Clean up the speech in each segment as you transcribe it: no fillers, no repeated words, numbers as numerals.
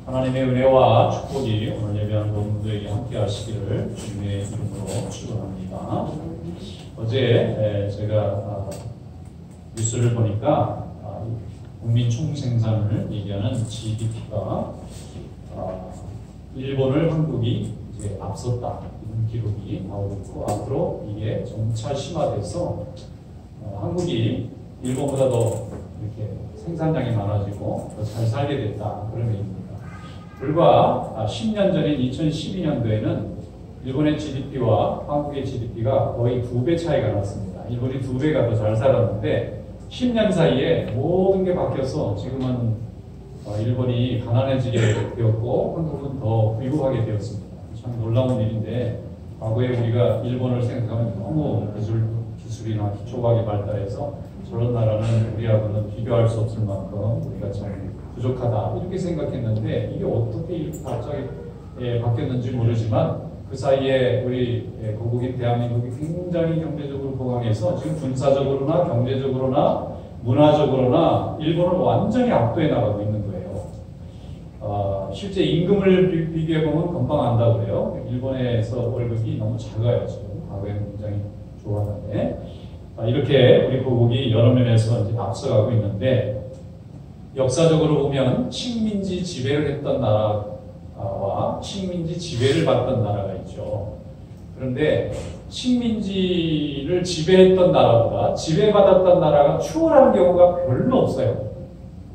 하나님의 은혜와 축복이 오늘 예배하는 모두에게 함께 하시기를 주님의 이름으로 축원합니다. 어제 제가 뉴스를 보니까 국민 총생산을 얘기하는 GDP가 일본을 한국이 이제 앞섰다 이런 기록이 나오고 있고, 앞으로 이게 점차 심화돼서 한국이 일본보다 더 이렇게 생산량이 많아지고 더 잘 살게 됐다 그런 의미입니다. 불과 10년 전인 2012년도에는 일본의 GDP와 한국의 GDP가 거의 2배 차이가 났습니다. 일본이 2배가 더 잘 살았는데 10년 사이에 모든 게 바뀌어서 지금은 일본이 가난해지게 되었고 한국은 더 부유하게 되었습니다. 참 놀라운 일인데, 과거에 우리가 일본을 생각하면 너무 기술이나 기초과학이 발달해서 저런 나라는 우리하고는 비교할 수 없을 만큼 우리가 참 부족하다 이렇게 생각했는데, 이게 어떻게 이렇게 갑자기 바뀌었는지 모르지만 그 사이에 우리 고국인 대한민국이 굉장히 경제적으로 부강해서 지금 군사적으로나 경제적으로나 문화적으로나 일본을 완전히 압도해 나가고 있는 거예요. 실제 임금을 비교해보면 금방 안다고 그래요. 일본에서 월급이 너무 작아요. 지금 과거에는 굉장히 좋았는데, 이렇게 우리 고국이 여러 면에서 이제 앞서가고 있는데, 역사적으로 보면 식민지 지배를 했던 나라와 식민지 지배를 받던 나라가 있죠. 그런데 식민지를 지배했던 나라보다 지배받았던 나라가 추월하는 경우가 별로 없어요.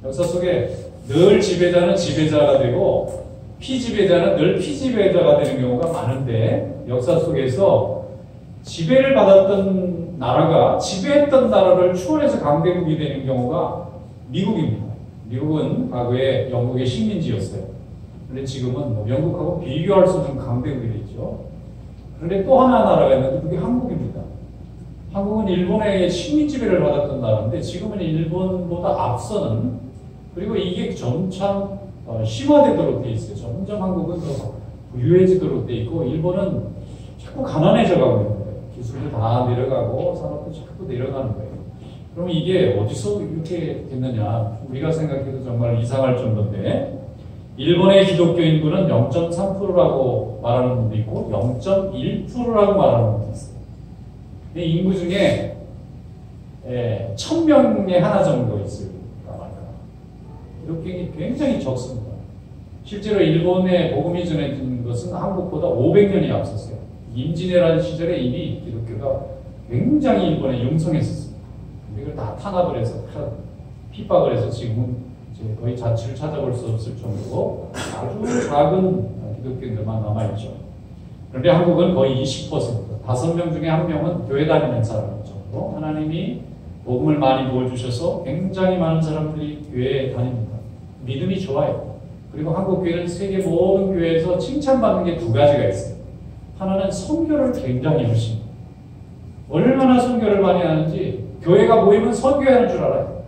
역사 속에 늘 지배자는 지배자가 되고 피지배자는 늘 피지배자가 되는 경우가 많은데, 역사 속에서 지배를 받았던 나라가 지배했던 나라를 추월해서 강대국이 되는 경우가 미국입니다. 미국은 과거에 영국의 식민지였어요. 그런데 지금은 뭐 영국하고 비교할 수 없는 강대국이 됐죠. 그런데 또 하나 나라가 있는데 그게 한국입니다. 한국은 일본의 식민지배를 받았던 나라인데 지금은 일본보다 앞서는, 그리고 이게 점차 심화되도록 돼 있어요. 점점 한국은 더 부유해지도록 돼 있고 일본은 자꾸 가난해져 가고 있는 거예요. 기술도 다 내려가고 산업도 자꾸 내려가는 거예요. 그럼 이게 어디서 이렇게 됐느냐? 우리가 생각해도 정말 이상할 정도인데, 일본의 기독교 인구는 0.3%라고 말하는 분도 있고 0.1%라고 말하는 분도 있어요. 이 인구 중에 1000명에 하나 정도 있을까 말까. 이렇게 굉장히 적습니다. 실제로 일본에 복음이 전해진 것은 한국보다 500년이 앞섰어요. 임진왜란 시절에 이미 기독교가 굉장히 일본에 융성했었어요. 이걸 다 탄압을 해서 핍박을 해서 지금은 이제 거의 자취를 찾아볼 수 없을 정도로 아주 작은 기독교인들만 남아있죠. 그런데 한국은 거의 20%, 5명 중에 1명은 교회 다니는 사람일 정도로 하나님이 복음을 많이 부어주셔서 굉장히 많은 사람들이 교회에 다닙니다. 믿음이 좋아요. 그리고 한국 교회는 세계 모든 교회에서 칭찬받는 게 2가지가 있어요. 하나는 선교를 굉장히 열심히 해요. 얼마나 선교를 많이 하는지 교회가 모이면 선교하는 줄 알아요.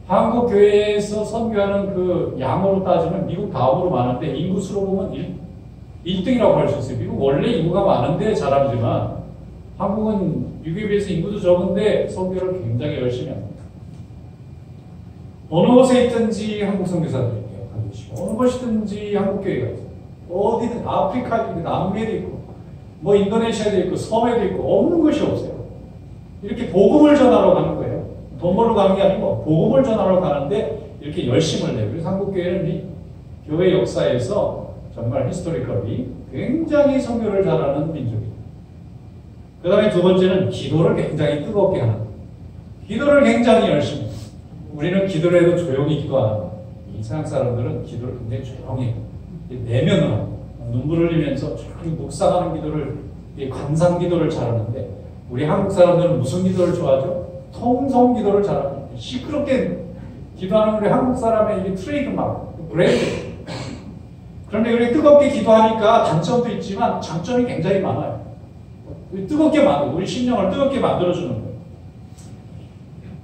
한국 교회에서 선교하는 그 양으로 따지면 미국 다음으로 많은데 인구수로 보면 1등이라고 할 수 있어요. 미국 원래 인구가 많은데 잘하지만 한국은 미국에 비해서 인구도 적은데 선교를 굉장히 열심히 합니다. 어느 곳에 있든지 한국 선교사들이 있고 어느 곳이든지 한국 교회가 있어요. 어디든 아프리카도 있고 남미에도 있고 뭐 인도네시아도 있고 섬에도 있고 없는 곳이 없어요. 이렇게 복음을 전하러 가는 거예요. 돈 벌러 가는 게 아니고 복음을 전하러 가는데 이렇게 열심을 내요. 그래서 한국교회는 이 교회 역사에서 정말 히스토리컬이 굉장히 선교를 잘하는 민족이에요. 그 다음에 두 번째는 기도를 굉장히 뜨겁게 하는 거예요. 기도를 굉장히 열심히 해요. 우리는 기도를 해도 조용히 기도하는 거예요. 이 서양 사람들은 기도를 굉장히 조용히 해요. 내면으로 합니다. 눈물을 흘리면서 조용히 묵상하는 기도를, 감상 기도를 잘하는데, 우리 한국 사람들은 무슨 기도를 좋아하죠? 통성 기도를 잘합니다. 시끄럽게 기도하는 우리 한국 사람의 이게 트레이드마크, 브랜드. 그런데 우리 뜨겁게 기도하니까 단점도 있지만 장점이 굉장히 많아요. 뜨겁게 만들고 우리 심령을 뜨겁게 만들어주는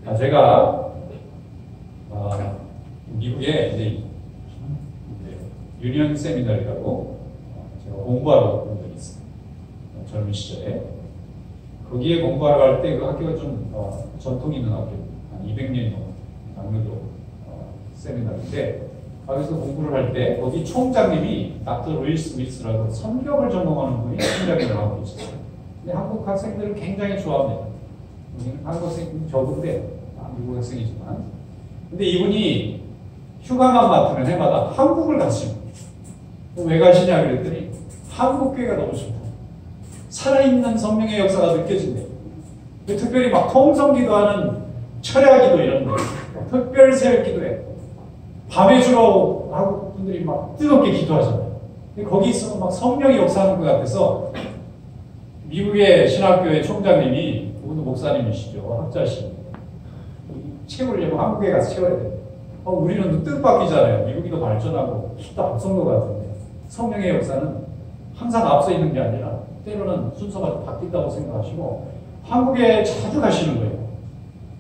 거예요. 제가 미국에 이제 유니언 세미나리라고 제가 공부하러 간 적이 있어요. 젊은 시절에. 거기에 공부하러 갈 때 그 학교가 좀 전통 있는 학교, 한 200년 넘은 장로교 세미나인데 거기서 공부를 할 때 거기 총장님이 닥터 루이스 위스라고 성경을 전공하는 분이 총장이 나오고 있어요. 근데 한국 학생들을 굉장히 좋아합니다. 한국 학생 적은데 미국 학생이지만, 근데 이분이 휴가만 맡으면 해마다 한국을 갔습니다. 왜 가시냐 그랬더니 한국 교회가 너무 좋다. 살아있는 성령의 역사가 느껴진대요. 특별히 막 통성기도하는 철야기도 이런데 특별 새벽 기도회 밤에 주로 한국 분들이 막 뜨겁게 기도하잖아요. 근데 거기 있으면 막 성령이 역사하는 것 같아서 미국의 신학교의 총장님이, 그분도 목사님이시죠, 학자시죠, 채우려고 한국에 가서 채워야 돼요. 우리는 뜻밖이잖아요. 미국이 더 발전하고 더 앞선 것 같은데 성령의 역사는 항상 앞서 있는 게 아니라 때로는 순서가 바뀐다고 생각하시고 한국에 자주 가시는 거예요.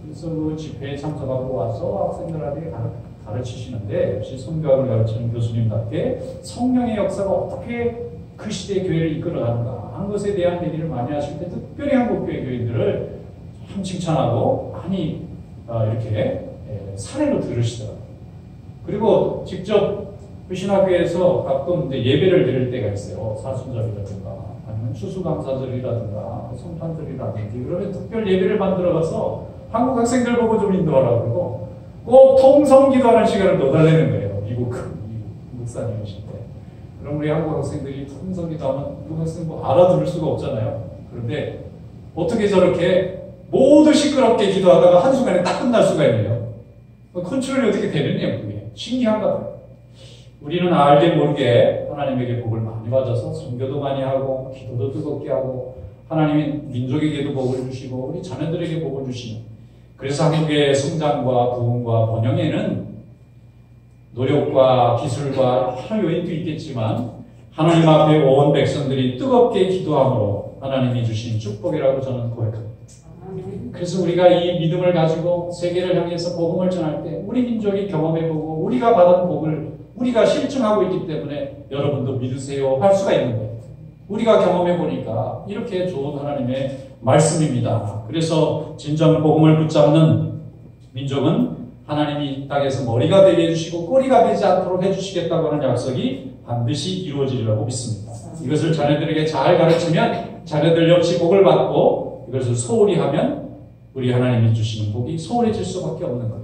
그래서 그 집회에 참석하고 와서 학생들한테 가르치시는데, 역시 성경을 가르치는 교수님답게 성령의 역사가 어떻게 그 시대의 교회를 이끌어가는가 하는 것에 대한 얘기를 많이 하실 때 특별히 한국교회 교인들을 참 칭찬하고 많이 이렇게 사례로 들으시더라고요. 그리고 직접 그 신학교에서 가끔 이제 예배를 드릴 때가 있어요. 사순절이라든가 아니면 추수감사절이라든가 성탄절이라든지, 그러면 특별 예배를 만들어가서 한국 학생들 보고 좀 인도하라고 그러고 꼭 통성기도하는 시간을 넣어달라는 거예요. 미국 목사님이실 때. 그럼 우리 한국 학생들이 통성기도하면 미국 학생 뭐 알아들을 수가 없잖아요. 그런데 어떻게 저렇게 모두 시끄럽게 기도하다가 한순간에 딱 끝날 수가 있네요. 컨트롤이 어떻게 되느냐, 그게. 신기한가 봐요. 우리는 알게 모르게 하나님에게 복을 많이 받아서 선교도 많이 하고 기도도 뜨겁게 하고 하나님이 민족에게도 복을 주시고 우리 자녀들에게 복을 주시는, 그래서 한국의 성장과 부흥과 번영에는 노력과 기술과 여러 요인도 있겠지만 하나님 앞에 온 백성들이 뜨겁게 기도함으로 하나님이 주신 축복이라고 저는 고백합니다. 그래서 우리가 이 믿음을 가지고 세계를 향해서 복음을 전할 때 우리 민족이 경험해보고 우리가 받은 복을 우리가 실증하고 있기 때문에 여러분도 믿으세요 할 수가 있는 거예요. 우리가 경험해보니까 이렇게 좋은 하나님의 말씀입니다. 그래서 진정 복음을 붙잡는 민족은 하나님이 이 땅에서 머리가 되게 해주시고 꼬리가 되지 않도록 해주시겠다고 하는 약속이 반드시 이루어지리라고 믿습니다. 이것을 자녀들에게 잘 가르치면 자녀들 역시 복을 받고 이것을 소홀히 하면 우리 하나님이 주시는 복이 소홀해질 수밖에 없는 거예요.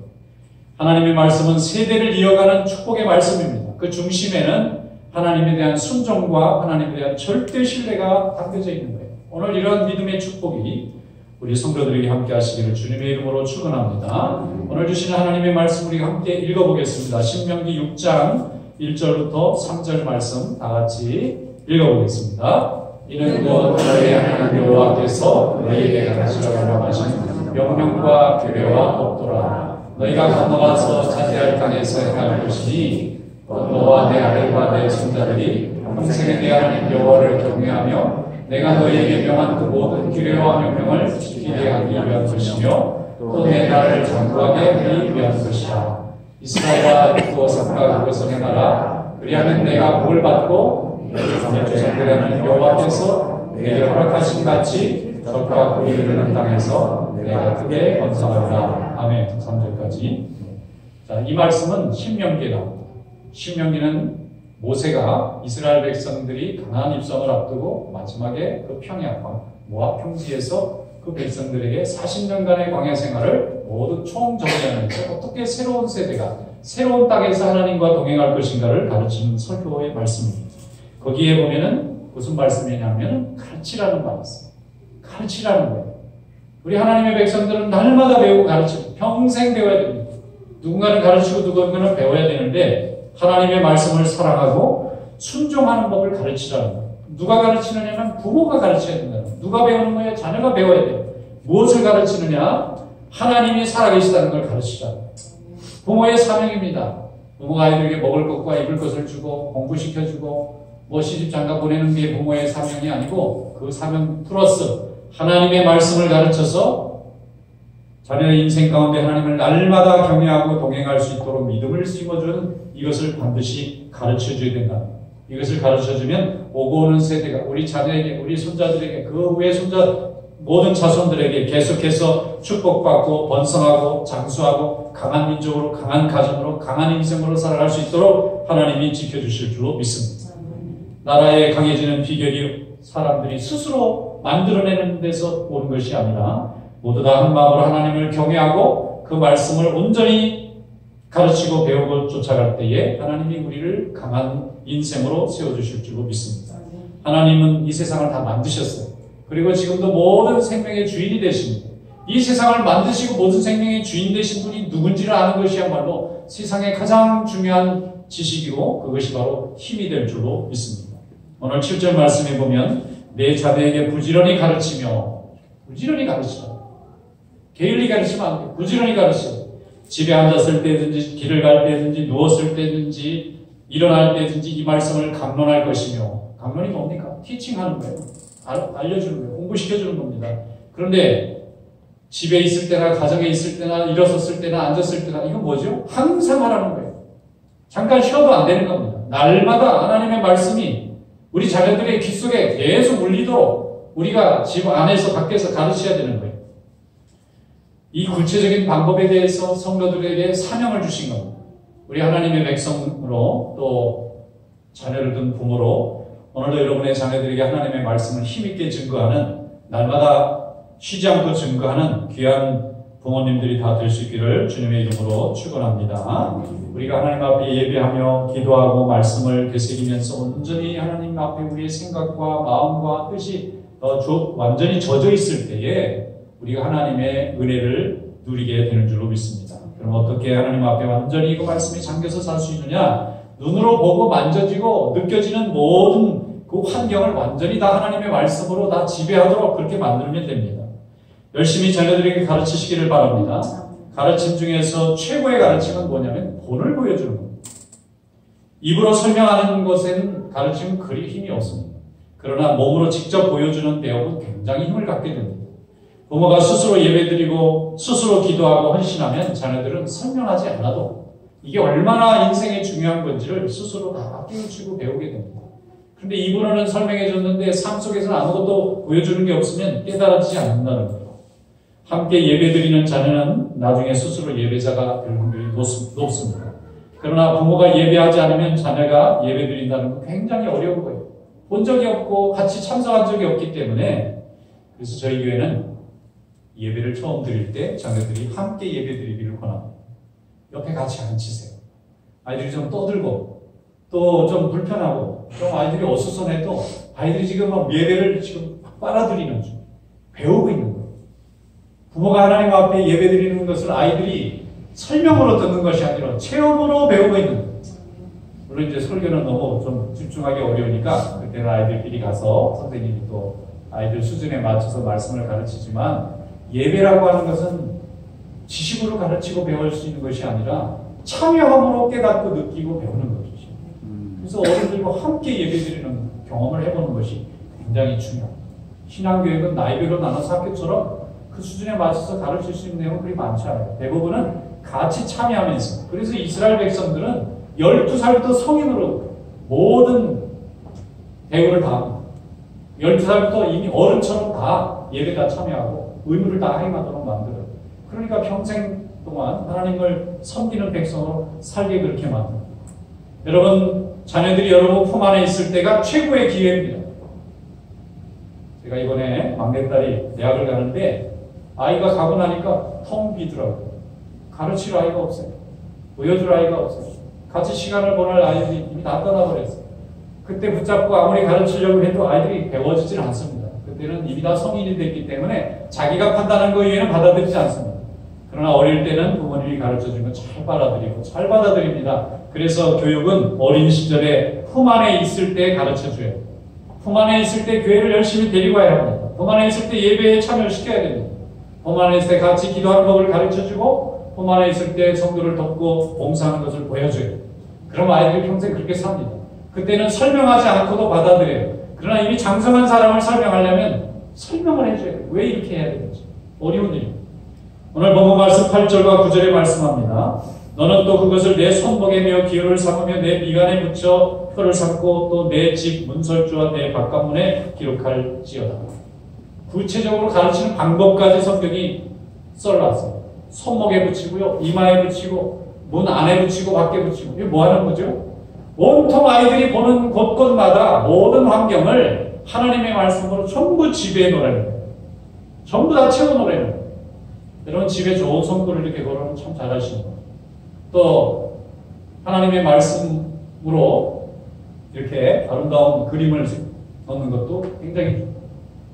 하나님의 말씀은 세대를 이어가는 축복의 말씀입니다. 그 중심에는 하나님에 대한 순종과 하나님에 대한 절대 신뢰가 담겨져 있는 거예요. 오늘 이러한 믿음의 축복이 우리 성도들에게 함께 하시기를 주님의 이름으로 축원합니다. 오늘 주시는 하나님의 말씀 우리가 함께 읽어보겠습니다. 신명기 6장 1절부터 3절 말씀 다 같이 읽어보겠습니다. 이는 곧 너희 하나님 여호와께서 너희에게 가르치라고 하신 명령과 규례와 법도라. 너희가 건너가서 차지할 땅에서 행할 것이니 너와 내 아들과 내 손자들이 평생에 내 하나님 여호와를 경외하며 내가 너희에게 명한 그 모든 규례와 명령을 지키게 하기 위한 것이며 또 내 나라를 장구하게 하기 위한 것이라. 이스라엘아 듣고 삼가 그것을 행하라. 그리하면 내가 복을 받고 내 조상들의 하나님 여호와께서 내게 허락하신 같이 적과 꿀이 흐르는 땅에서 내가 크게 번성하리라. 아멘. 3절까지. 자, 이 말씀은 신명기에 나옵니다. 신명기는 모세가 이스라엘 백성들이 가나안 입성을 앞두고 마지막에 그 평야와 모압 평지에서 그 백성들에게 40년간의 광야 생활을 모두 총정리하면서 어떻게 새로운 세대가 새로운 땅에서 하나님과 동행할 것인가를 가르치는 설교의 말씀입니다. 거기에 보면은 무슨 말씀이냐면 가르치라는 말씀. 가르치라는 거예요. 우리 하나님의 백성들은 날마다 배우고 가르치고 평생 배워야 됩니다. 누군가는 가르치고 누군가는 배워야 되는데 하나님의 말씀을 사랑하고 순종하는 법을 가르치라는 거예요. 누가 가르치느냐면 부모가 가르쳐야 된다는 거예요. 누가 배우는 거예요? 자녀가 배워야 돼요. 무엇을 가르치느냐? 하나님이 살아계시다는 걸 가르치라는 거예요. 부모의 사명입니다. 부모가 아이들에게 먹을 것과 입을 것을 주고 공부시켜주고 뭐 시집 장가 보내는 게 부모의 사명이 아니고 그 사명 플러스 하나님의 말씀을 가르쳐서 자녀의 인생 가운데 하나님을 날마다 경외하고 동행할 수 있도록 믿음을 심어주는 이것을 반드시 가르쳐줘야 된다. 이것을 가르쳐주면 오고 오는 세대가 우리 자녀에게 우리 손자들에게 그 후에 손자 모든 자손들에게 계속해서 축복받고 번성하고 장수하고 강한 민족으로, 강한 가정으로, 강한 인생으로 살아갈 수 있도록 하나님이 지켜주실 줄로 믿습니다. 나라에 강해지는 비결이 사람들이 스스로 만들어내는 데서 오는 것이 아니라 모두 다 한 마음으로 하나님을 경외하고 그 말씀을 온전히 가르치고 배우고 쫓아갈 때에 하나님이 우리를 강한 인생으로 세워주실 줄로 믿습니다. 하나님은 이 세상을 다 만드셨어요. 그리고 지금도 모든 생명의 주인이 되십니다. 이 세상을 만드시고 모든 생명의 주인 되신 분이 누군지를 아는 것이야말로 세상의 가장 중요한 지식이고 그것이 바로 힘이 될 줄로 믿습니다. 오늘 7절 말씀에 보면 내 자녀에게 부지런히 가르치며 게을리 가르치면 안 돼. 부지런히 가르치며 집에 앉았을 때든지 길을 갈 때든지 누웠을 때든지 일어날 때든지 이 말씀을 강론할 것이며 강론이 뭡니까? 티칭하는 거예요. 알려주는 거예요. 공부시켜주는 겁니다. 그런데 집에 있을 때나 가정에 있을 때나 일어섰을 때나 앉았을 때나 이건 뭐죠? 항상 하라는 거예요. 잠깐 쉬어도 안 되는 겁니다. 날마다 하나님의 말씀이 우리 자녀들의 귀 속에 계속 울리도록 우리가 집 안에서 밖에서 가르쳐야 되는 거예요. 이 구체적인 방법에 대해서 성도들에게 사명을 주신 겁니다. 우리 하나님의 백성으로 또 자녀를 둔 부모로 오늘도 여러분의 자녀들에게 하나님의 말씀을 힘있게 증거하는 날마다 쉬지 않고 증거하는 귀한 부모님들이 다 될 수 있기를 주님의 이름으로 축원합니다. 우리가 하나님 앞에 예배하며 기도하고 말씀을 되새기면서 온전히 하나님 앞에 우리의 생각과 마음과 뜻이 완전히 젖어 있을 때에 우리가 하나님의 은혜를 누리게 되는 줄로 믿습니다. 그럼 어떻게 하나님 앞에 완전히 그 말씀에 잠겨서 살 수 있느냐? 눈으로 보고 만져지고 느껴지는 모든 그 환경을 완전히 다 하나님의 말씀으로 다 지배하도록 그렇게 만들면 됩니다. 열심히 자녀들에게 가르치시기를 바랍니다. 가르침 중에서 최고의 가르침은 뭐냐면 본을 보여주는 겁니다. 입으로 설명하는 것에는 가르침은 그리 힘이 없습니다. 그러나 몸으로 직접 보여주는 배움은 굉장히 힘을 갖게 됩니다. 부모가 스스로 예배드리고 스스로 기도하고 헌신하면 자녀들은 설명하지 않아도 이게 얼마나 인생에 중요한 건지를 스스로 다 깨우치고 배우게 됩니다. 그런데 이분은 설명해 줬는데 삶 속에서는 아무것도 보여주는 게 없으면 깨달아지지 않는다는 거예요. 함께 예배드리는 자녀는 나중에 스스로 예배자가 될 확률이 높습니다. 그러나 부모가 예배하지 않으면 자녀가 예배드린다는 건 굉장히 어려운 거예요. 본 적이 없고 같이 참석한 적이 없기 때문에 그래서 저희 교회는 예배를 처음 드릴 때 자녀들이 함께 예배드리기를 권합니다. 옆에 같이 앉히세요. 아이들이 좀 떠들고 또 좀 불편하고 좀 아이들이 어수선해도 아이들이 지금 막 예배를 지금 빨아들이는 중 배우고 있는 거예요. 부모가 하나님 앞에 예배드리는 것을 아이들이 설명으로 듣는 것이 아니라 체험으로 배우고 있는 거예요. 물론 이제 설교는 너무 좀 집중하기 어려우니까 그때는 아이들끼리 가서 선생님이 또 아이들 수준에 맞춰서 말씀을 가르치지만 예배라고 하는 것은 지식으로 가르치고 배울 수 있는 것이 아니라 참여함으로 깨닫고 느끼고 배우는 것이죠. 그래서 어른들과 함께 예배드리는 경험을 해보는 것이 굉장히 중요합니다. 신앙교육은 나이별로 나눠서 학교처럼 그 수준에 맞춰서 가르칠 수 있는 내용은 그리 많지 않아요. 대부분은 같이 참여하면서. 그래서 이스라엘 백성들은 12살부터 성인으로 모든 대우를 다 합니다. 12살부터 이미 어른처럼 다 예배 다 참여하고 의무를 다 행하도록 만들어요. 그러니까 평생 동안 하나님을 섬기는 백성으로 살게 그렇게 만듭니다. 여러분, 자녀들이 여러분 품 안에 있을 때가 최고의 기회입니다. 제가 이번에 막내딸이 대학을 가는데 아이가 가고 나니까 텅 비더라고요. 가르칠 아이가 없어요. 보여줄 아이가 없어요. 같이 시간을 보낼 아이들이 이미 다 떠나버렸어요. 그때 붙잡고 아무리 가르치려고 해도 아이들이 배워지질 않습니다. 그때는 이미 다 성인이 됐기 때문에 자기가 판단한 거 이외에는 받아들이지 않습니다. 그러나 어릴 때는 부모님이 가르쳐준 거 잘 받아들이고 잘 받아들입니다. 그래서 교육은 어린 시절에 품 안에 있을 때 가르쳐줘요. 품 안에 있을 때 교회를 열심히 데리고 와야 합니다. 품 안에 있을 때 예배에 참여시켜야 됩니다. 품 안에 있을 때 같이 기도하는 법을 가르쳐주고 품 안에 있을 때 성도를 돕고 봉사하는 것을 보여줘요. 그럼 아이들이 평생 그렇게 삽니다. 그때는 설명하지 않고도 받아들여요. 그러나 이미 장성한 사람을 설명하려면 설명을 해줘야 돼요. 왜 이렇게 해야 되는지. 어려운 일입니다. 오늘 본문 말씀 8절과 9절에 말씀합니다. 너는 또 그것을 내 손목에 메어 기호를 삼으며 내 미간에 붙여 표를 삼고 또 내 집 문설주와 내 바깥문에 기록할지어다. 구체적으로 가르치는 방법까지 성경이 썰어놨어요. 손목에 붙이고요, 이마에 붙이고, 문 안에 붙이고, 밖에 붙이고. 이게 뭐 하는 거죠? 온통 아이들이 보는 곳곳마다 모든 환경을 하나님의 말씀으로 전부 지배해 놓으라는 거예요. 전부 다 채워 놓으라는 거예요. 여러분 집에 좋은 성도를 이렇게 걸어놓으면 참 잘하시는 거예요. 또 하나님의 말씀으로 이렇게 아름다운 그림을 넣는 것도 굉장히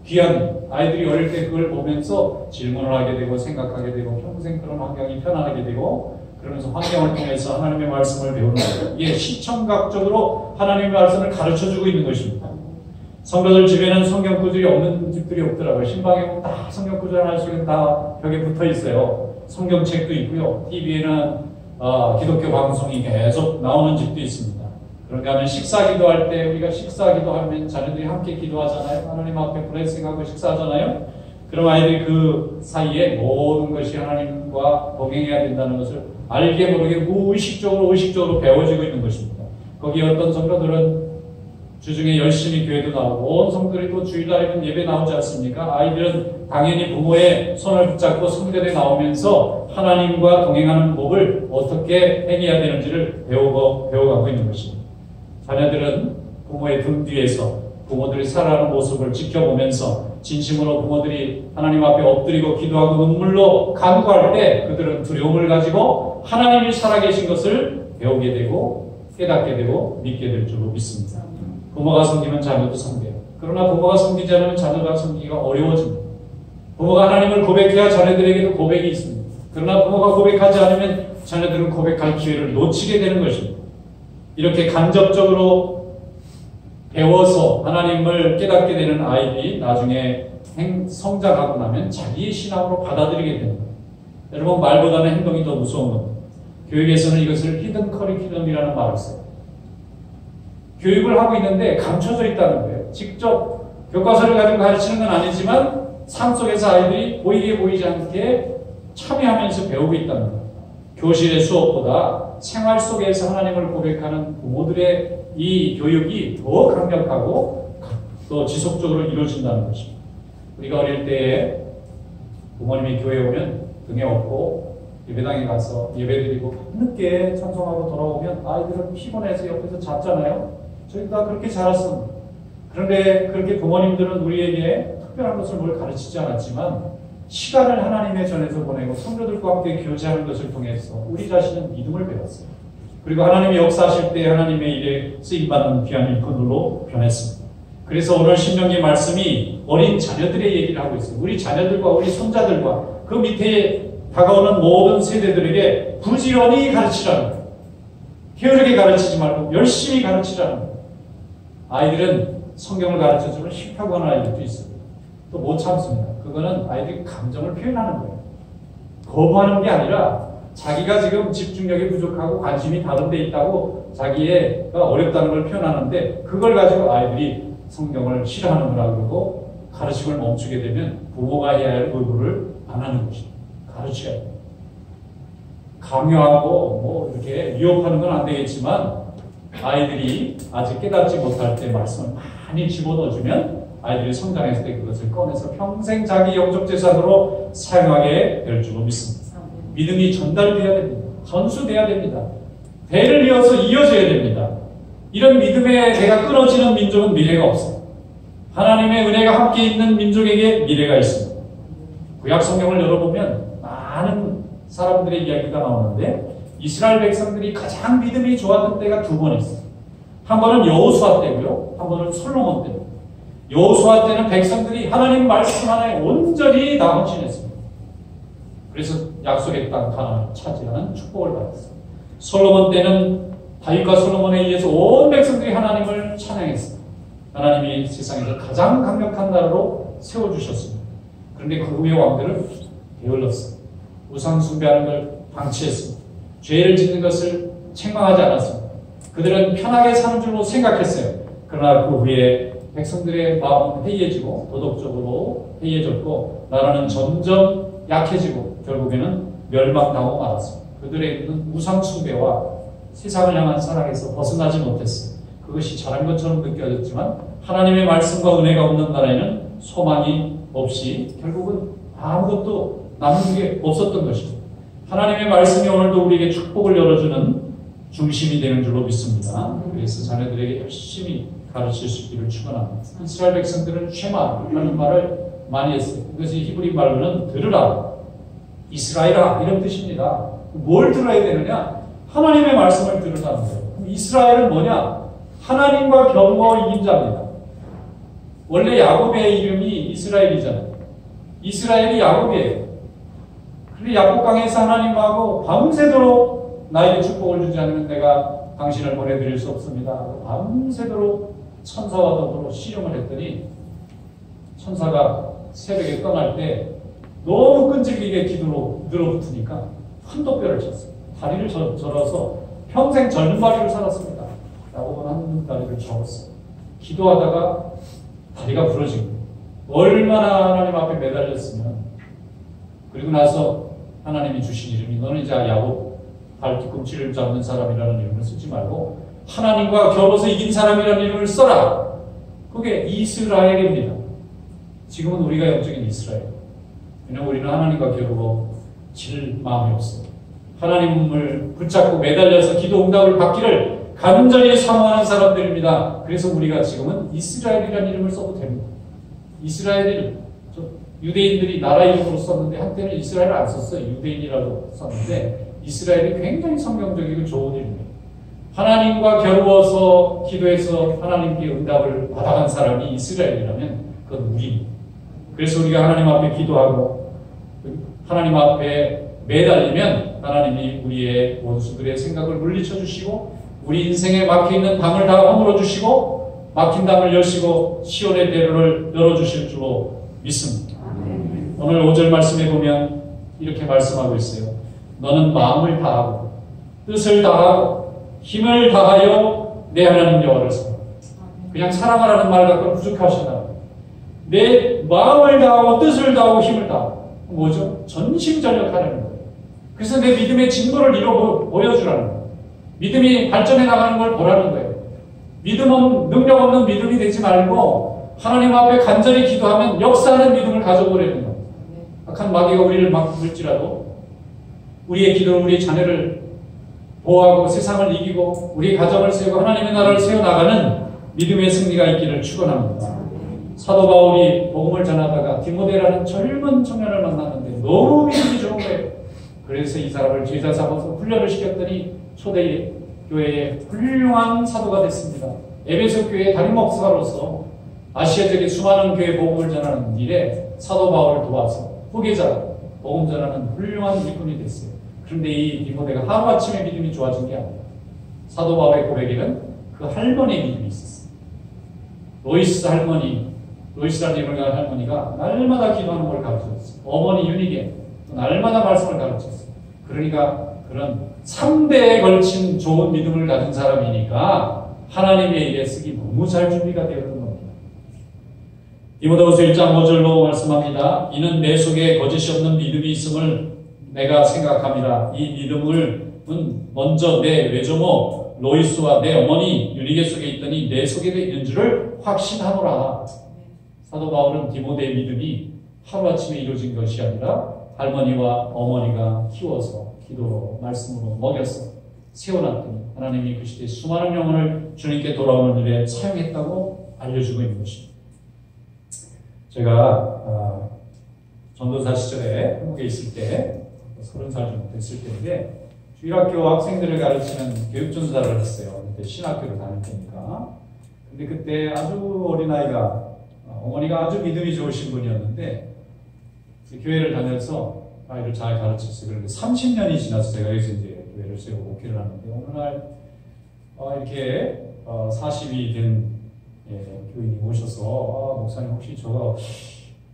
귀한, 아이들이 어릴 때 그걸 보면서 질문을 하게 되고 생각하게 되고 평생 그런 환경이 편안하게 되고 그러면서 환경을 통해서 하나님의 말씀을 배우는 거예요. 이게 시청각적으로 하나님의 말씀을 가르쳐주고 있는 것입니다. 성도들 집에는 성경 구절이 없는 집들이 없더라고요. 신방에 보면 다 성경 구절 하나씩은 다 벽에 붙어 있어요. 성경책도 있고요. TV에는 기독교 방송이 계속 나오는 집도 있습니다. 그런가 하면 식사 기도할 때 우리가 식사 기도하면 자녀들이 함께 기도하잖아요. 하나님 앞에 블레싱하고 식사하잖아요. 그럼 아이들이 그 사이에 모든 것이 하나님과 동행해야 된다는 것을 알게 모르게 무의식적으로 의식적으로 배워지고 있는 것입니다. 거기에 어떤 성도들은 주중에 열심히 교회도 나오고 온 성도들이 또 주일날에는 예배 나오지 않습니까? 아이들은 당연히 부모의 손을 붙잡고 성전에 나오면서 하나님과 동행하는 법을 어떻게 행해야 되는지를 배워가고 있는 것입니다. 자녀들은 부모의 등 뒤에서 부모들이 살아가는 모습을 지켜보면서 진심으로 부모들이 하나님 앞에 엎드리고 기도하고 눈물로 간구할 때 그들은 두려움을 가지고 하나님이 살아계신 것을 배우게 되고 깨닫게 되고 믿게 될 줄로 믿습니다. 부모가 섬기면 자녀도 섬겨요. 그러나 부모가 섬기지 않으면 자녀가 섬기기가 어려워집니다. 부모가 하나님을 고백해야 자녀들에게도 고백이 있습니다. 그러나 부모가 고백하지 않으면 자녀들은 고백할 기회를 놓치게 되는 것입니다. 이렇게 간접적으로 배워서 하나님을 깨닫게 되는 아이들이 나중에 성장하고 나면 자기의 신앙으로 받아들이게 됩니다. 여러분, 말보다는 행동이 더 무서운 겁니다. 교육에서는 이것을 히든 커리큘럼이라는 말을 써요. 교육을 하고 있는데 감춰져 있다는 거예요. 직접 교과서를 가지고 가르치는 건 아니지만 삶 속에서 아이들이 보이게 보이지 않게 참여하면서 배우고 있다는 거예요. 교실의 수업보다 생활 속에서 하나님을 고백하는 부모들의 이 교육이 더 강력하고 또 지속적으로 이루어진다는 것입니다. 우리가 어릴 때에 부모님이 교회에 오면 등에 업고 예배당에 가서 예배드리고 늦게 찬송하고 돌아오면 아이들은 피곤해서 옆에서 잤잖아요. 저희도 다 그렇게 자랐습니다. 그런데 그렇게 부모님들은 우리에게 특별한 것을 뭘 가르치지 않았지만 시간을 하나님의 전에서 보내고 성도들과 함께 교제하는 것을 통해서 우리 자신은 믿음을 배웠어요. 그리고 하나님이 역사하실 때 하나님의 일에 쓰임받는 귀한 일꾼으로 변했습니다. 그래서 오늘 신명기 말씀이 어린 자녀들의 얘기를 하고 있어요. 우리 자녀들과 우리 손자들과 그 밑에 다가오는 모든 세대들에게 부지런히 가르치라는 거예요. 게으르게 가르치지 말고 열심히 가르치라는 거예요. 아이들은 성경을 가르쳐주면 싫다고 하는 아이들도 있어요. 또 못 참습니다. 그거는 아이들이 감정을 표현하는 거예요. 거부하는 게 아니라 자기가 지금 집중력이 부족하고 관심이 다른 데 있다고 자기가 어렵다는 걸 표현하는데 그걸 가지고 아이들이 성경을 싫어하는구나 그러고 가르침을 멈추게 되면 부모가 해야 할 의무를 안 하는 것입니다. 가르쳐야 돼요. 강요하고 뭐 이렇게 위협하는 건 안 되겠지만 아이들이 아직 깨닫지 못할 때 말씀을 많이 집어넣어주면 아이들이 성장했을 때 그것을 꺼내서 평생 자기 영적 재산으로 사용하게 될 줄로 믿습니다. 믿음이 전달돼야 됩니다. 전수돼야 됩니다. 대를 이어서 이어져야 됩니다. 이런 믿음의 대가 끊어지는 민족은 미래가 없어요. 하나님의 은혜가 함께 있는 민족에게 미래가 있습니다. 구약 성경을 열어보면 많은 사람들의 이야기가 나오는데 이스라엘 백성들이 가장 믿음이 좋았던 때가 두 번 있어요. 한 번은 여호수아 때고요. 한 번은 솔로몬 때입니다. 여호수아 때는 백성들이 하나님 말씀 하나에 온전히 나무친했습니다. 그래서 약속의 땅 가나안을 차지하는 축복을 받았어요. 솔로몬 때는 다윗과 솔로몬에 의해서 온 백성들이 하나님을 찬양했습니다. 하나님이 세상에서 가장 강력한 나라로 세워주셨습니다. 그런데 그 후의 왕들은 게을렀어요. 우상 숭배하는 걸 방치했습니다. 죄를 짓는 것을 책망하지 않았습니다. 그들은 편하게 사는 줄로 생각했어요. 그러나 그 후에 백성들의 마음은 해이해지고 도덕적으로 해이해졌고 나라는 점점 약해지고 결국에는 멸망당하고 말았습니다. 그들의 우상 숭배와 세상을 향한 사랑에서 벗어나지 못했어요. 그것이 잘한 것처럼 느껴졌지만 하나님의 말씀과 은혜가 없는 나라에는 소망이 없이 결국은 아무것도 남는 게 없었던 것이죠. 하나님의 말씀이 오늘도 우리에게 축복을 열어주는 중심이 되는 줄로 믿습니다. 그래서 자녀들에게 열심히 가르칠 수 있기를 축원합니다. 이스라엘 백성들은 쉐마라는 말을 많이 했어요. 그것이 히브리 말로는 들으라, 이스라엘아 이런 뜻입니다. 뭘 들어야 되느냐? 하나님의 말씀을 들으라는 거예요. 이스라엘은 뭐냐? 하나님과 겨루어 이긴 자입니다. 원래 야곱의 이름이 이스라엘이잖아요. 이스라엘이 야곱이에요. 그런데 야곱강에서 하나님하고 밤새도록 나에게 축복을 주지 않으면 내가 당신을 보내드릴 수 없습니다. 밤새도록 천사와 더불어 씨름을 했더니 천사가 새벽에 떠날 때 너무 끈질기게 기도로 늘어붙으니까 한독뼈를 쳤어요. 다리를 절어서 평생 절는 다리를 살았습니다. 야곱은 한 다리를 접었어요. 기도하다가 다리가 부러진 거예요. 얼마나 하나님 앞에 매달렸으면. 그리고 나서 하나님이 주신 이름이 너는 이제 야곱 발 뒤꿈치를 잡는 사람이라는 이름을 쓰지 말고 하나님과 겨뤄서 이긴 사람이라는 이름을 써라. 그게 이스라엘입니다. 지금은 우리가 영적인 이스라엘. 왜냐하면 우리는 하나님과 겨루어 질 마음이 없어요. 하나님을 붙잡고 매달려서 기도 응답을 받기를 간절히 사모하는 사람들입니다. 그래서 우리가 지금은 이스라엘이라는 이름을 써도 됩니다. 이스라엘을 유대인들이 나라 이름으로 썼는데 한때는 이스라엘을 안 썼어요. 유대인이라고 썼는데 이스라엘이 굉장히 성경적이고 좋은 이름이에요. 하나님과 겨루어서 기도해서 하나님께 응답을 받아간 사람이 이스라엘이라면 그건 우리입니다. 그래서 우리가 하나님 앞에 기도하고 하나님 앞에 매달리면 하나님이 우리의 원수들의 생각을 물리쳐 주시고 우리 인생에 막혀있는 담을 다 허물어 주시고 막힌 담을 여시고 시온의 대로를 열어주실 줄로 믿습니다. 오늘 5절 말씀에 보면 이렇게 말씀하고 있어요. 너는 마음을 다하고 뜻을 다하고 힘을 다하여 내 하나님 여호와를 사랑하라. 그냥 사랑하라는 말 갖고 부족하시나 내 마음을 다하고 뜻을 다하고 힘을 다하고 뭐죠? 전심전력하라는 거예요. 그래서 내 믿음의 진보를 보여주라는 거예요. 믿음이 발전해 나가는 걸 보라는 거예요. 믿음은 능력 없는 믿음이 되지 말고 하나님 앞에 간절히 기도하면 역사하는 믿음을 가져보려는 거예요. 악한 마귀가 우리를 막 물지라도 우리의 기도는 우리의 자녀를 보호하고 세상을 이기고 우리의 가정을 세우고 하나님의 나라를 세워나가는 믿음의 승리가 있기를 축원합니다. 사도 바울이 복음을 전하다가 디모데라는 젊은 청년을 만났는데 너무 믿음이 좋은 거예요. 그래서 이 사람을 제자 삼아서 훈련을 시켰더니 초대 교회의 훌륭한 사도가 됐습니다. 에베소 교회의 담임 목사로서 아시아 지역의 수많은 교회 복음을 전하는 일에 사도 바울을 도와서 후계자 복음 전하는 훌륭한 일꾼이 됐어요. 그런데 이 디모데가 하루아침에 믿음이 좋아진 게 아니에요. 사도 바울의 고백에는 그 할머니의 믿음이 있었어요. 로이스 할머니, 로이스라는 이름을 가진 할머니가 날마다 기도하는 걸 가르쳤어요. 어머니 유니게 날마다 말씀을 가르쳤어요. 그러니까 그런 3대에 걸친 좋은 믿음을 가진 사람이니까 하나님의 일에 쓰기 너무 잘 준비가 되어 있는 겁니다. 디모데후서 1장 5절로 말씀합니다. 이는 내 속에 거짓이 없는 믿음이 있음을 내가 생각합니다. 이 믿음은 먼저 내 외조모 로이스와 내 어머니 유니게 속에 있더니 내 속에도 있는 줄을 확신하노라. 사도 바울은 디모데의 믿음이 하루아침에 이루어진 것이 아니라 할머니와 어머니가 키워서 기도로 말씀으로 먹여서 세워놨더니 하나님이 그 시대에 수많은 영혼을 주님께 돌아오는 일에 사용했다고 알려주고 있는 것입니다. 제가 전도사 시절에 한국에 있을 때 30살 정도 됐을 때인데 주일학교 학생들을 가르치는 교육전사를 했어요. 그때 신학교를 다닐 때니까. 근데 그때 아주 어린아이가 어머니가 아주 믿음이 좋으신 분이었는데 교회를 다녀서 아이를 잘 가르쳤어요. 그런데 30년이 지나서 제가 여기서 이제 교회를 세우고 목회를 하는데 어느 날 이렇게 40이 된 교인이 오셔서 목사님 혹시 저가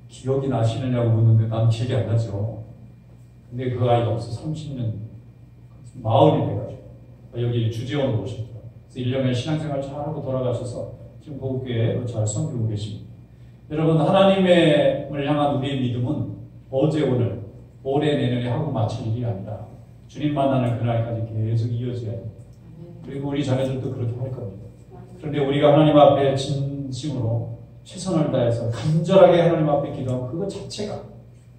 기억이 나시느냐고 묻는데 난 기억이 안 나죠. 근데 그 아이가 벌써 30년 마흔이 돼가지고 여기 주재원으로 오셨더라고요. 그래서 1년에 신앙생활 잘하고 돌아가셔서 지금 고국교회로 잘 섬기고 계십니다. 여러분 하나님을 향한 우리의 믿음은 어제 오늘 올해 내년에 하고 마칠 일이 아니라 주님 만나는 그날까지 계속 이어져야 됩니다. 그리고 우리 자녀들도 그렇게 할 겁니다. 그런데 우리가 하나님 앞에 진심으로 최선을 다해서 간절하게 하나님 앞에 기도하면 그것 자체가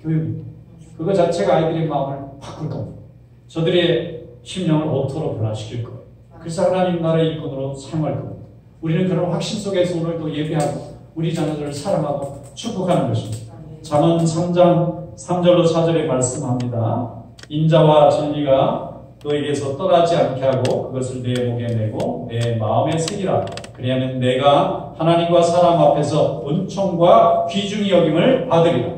교육입니다. 그것 자체가 아이들의 마음을 바꿀 겁니다. 저들의 심령을 오토로 변화시킬 거예요. 그래서 하나님 나라의 일꾼으로 사용할 겁니다. 우리는 그런 확신 속에서 오늘도 예배하고 우리 자녀들을 사랑하고 축복하는 것입니다. 잠언 3장 3절로 4절에 말씀합니다. 인자와 진리가 너에게서 떠나지 않게 하고 그것을 내 목에 메고 내 마음에 새기라. 그리하면 내가 하나님과 사람 앞에서 은총과 귀중히 여김을 받으리라.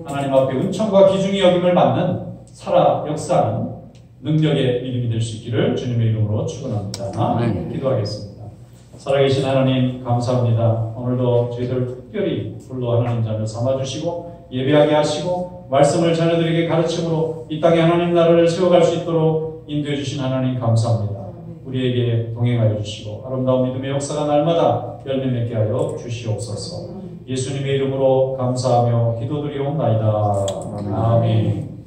하나님 앞에 은총과 귀중히 여김을 받는 살아 역사하는 능력의 믿음이 될 수 있기를 주님의 이름으로 축원합니다. 기도하겠습니다. 살아계신 하나님 감사합니다. 오늘도 저희들 특별히 불러 하나님 자녀 삼아주시고 예배하게 하시고 말씀을 자녀들에게 가르침으로 이 땅에 하나님 나라를 세워갈 수 있도록 인도해 주신 하나님 감사합니다. 우리에게 동행하여 주시고 아름다운 믿음의 역사가 날마다 열매 맺게 하여 주시옵소서. 예수님의 이름으로 감사하며 기도드리옵나이다. 아멘.